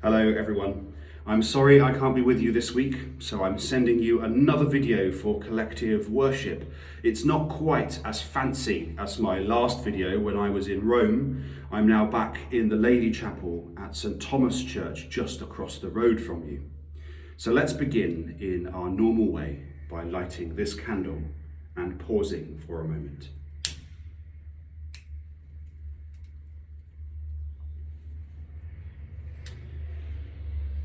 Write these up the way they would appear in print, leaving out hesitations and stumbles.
Hello everyone. I'm sorry I can't be with you this week, so I'm sending you another video for collective worship. It's not quite as fancy as my last video when I was in Rome. I'm now back in the Lady Chapel at St. Thomas Church just across the road from you. So let's begin in our normal way by lighting this candle and pausing for a moment.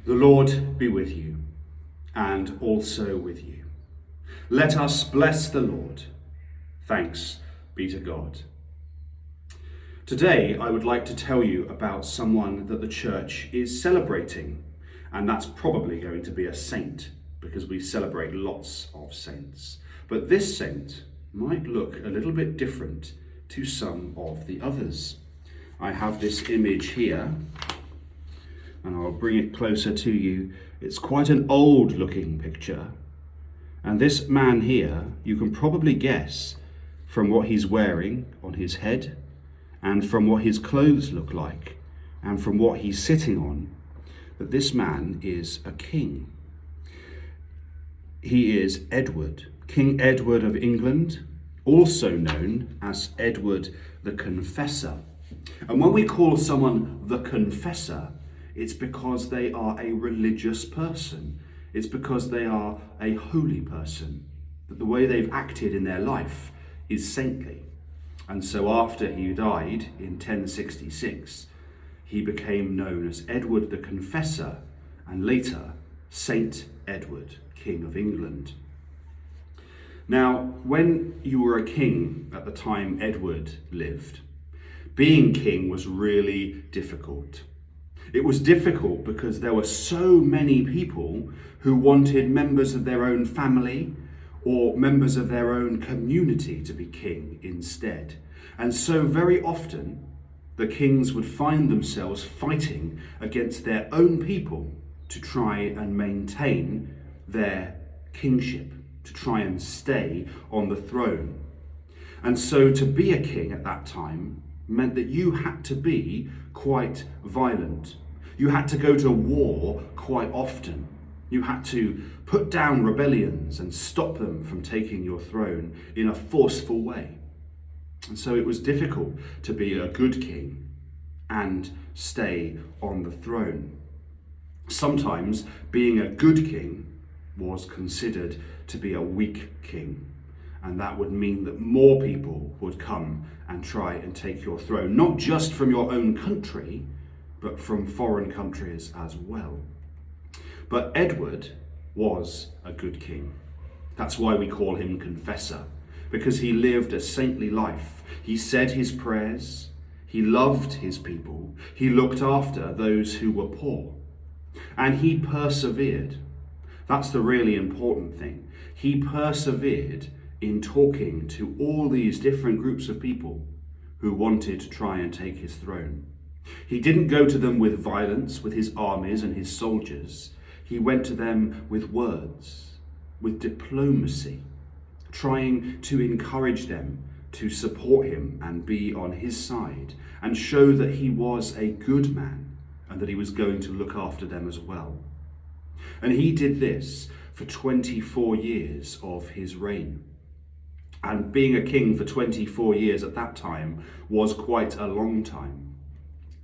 The Lord be with you, and also with you. Let us bless the Lord. Thanks be to God. Today, I would like to tell you about someone that the church is celebrating, and that's probably going to be a saint, because we celebrate lots of saints. But this saint might look a little bit different to some of the others. I have this image here, and I'll bring it closer to you. It's quite an old looking picture. And this man here, you can probably guess from what he's wearing on his head and from what his clothes look like and from what he's sitting on, that this man is a king. He is Edward, King Edward of England, also known as Edward the Confessor. And when we call someone the Confessor, it's because they are a religious person. It's because they are a holy person, that the way they've acted in their life is saintly. And so after he died in 1066, he became known as Edward the Confessor, and later Saint Edward, King of England. Now, when you were a king at the time Edward lived, being king was really difficult. It was difficult because there were so many people who wanted members of their own family or members of their own community to be king instead. And so very often the kings would find themselves fighting against their own people to try and maintain their kingship, to try and stay on the throne. And so to be a king at that time meant that you had to be quite violent. You had to go to war quite often. You had to put down rebellions and stop them from taking your throne in a forceful way. And so it was difficult to be a good king and stay on the throne. Sometimes being a good king was considered to be a weak king. And that would mean that more people would come and try and take your throne, not just from your own country, but from foreign countries as well. But Edward was a good king. That's why we call him Confessor, because he lived a saintly life. He said his prayers, he loved his people, he looked after those who were poor, and he persevered. That's the really important thing. He persevered in talking to all these different groups of people who wanted to try and take his throne. He didn't go to them with violence, with his armies and his soldiers. He went to them with words, with diplomacy, trying to encourage them to support him and be on his side and show that he was a good man and that he was going to look after them as well. And he did this for 24 years of his reign. And being a king for 24 years at that time was quite a long time.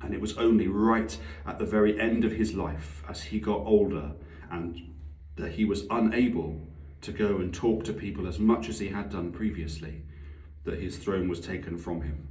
And it was only right at the very end of his life, as he got older and that he was unable to go and talk to people as much as he had done previously, that his throne was taken from him.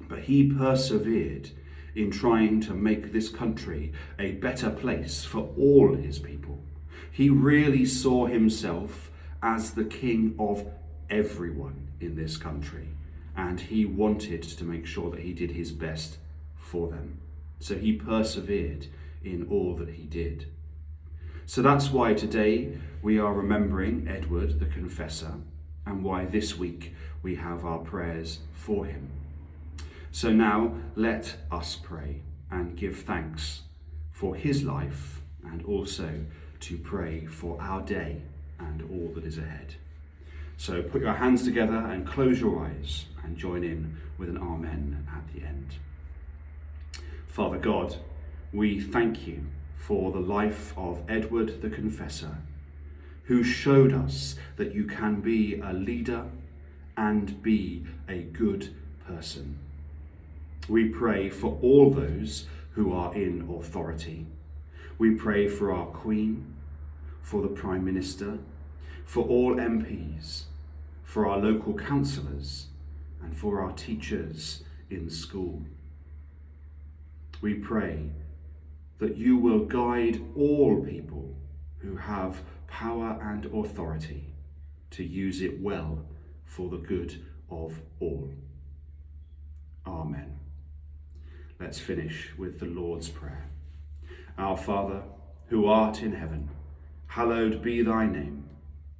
But he persevered in trying to make this country a better place for all his people. He really saw himself as the king of everyone in this country, and he wanted to make sure that he did his best for them. So he persevered in all that he did. So that's why today we are remembering Edward the Confessor, and why this week we have our prayers for him. So now let us pray and give thanks for his life, and also to pray for our day and all that is ahead. So put your hands together and close your eyes and join in with an Amen at the end. Father God, we thank you for the life of Edward the Confessor, who showed us that you can be a leader and be a good person. We pray for all those who are in authority. We pray for our Queen, for the Prime Minister, for all MPs, for our local councillors, and for our teachers in school. We pray that you will guide all people who have power and authority to use it well for the good of all. Amen. Let's finish with the Lord's Prayer. Our Father, who art in heaven, hallowed be thy name.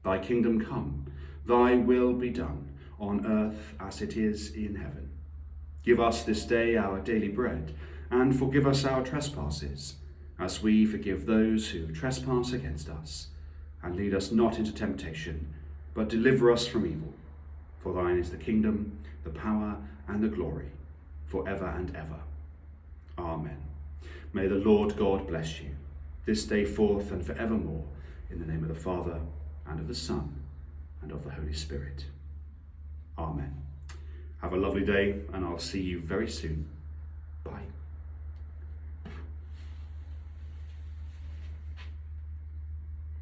Thy kingdom come, thy will be done, on earth as it is in heaven. Give us this day our daily bread, and forgive us our trespasses, as we forgive those who trespass against us. And lead us not into temptation, but deliver us from evil. For thine is the kingdom, the power, and the glory, for ever and ever. Amen. May the Lord God bless you, this day forth and forevermore, in the name of the Father, and of the Son, and of the Holy Spirit. Amen. Have a lovely day, and I'll see you very soon.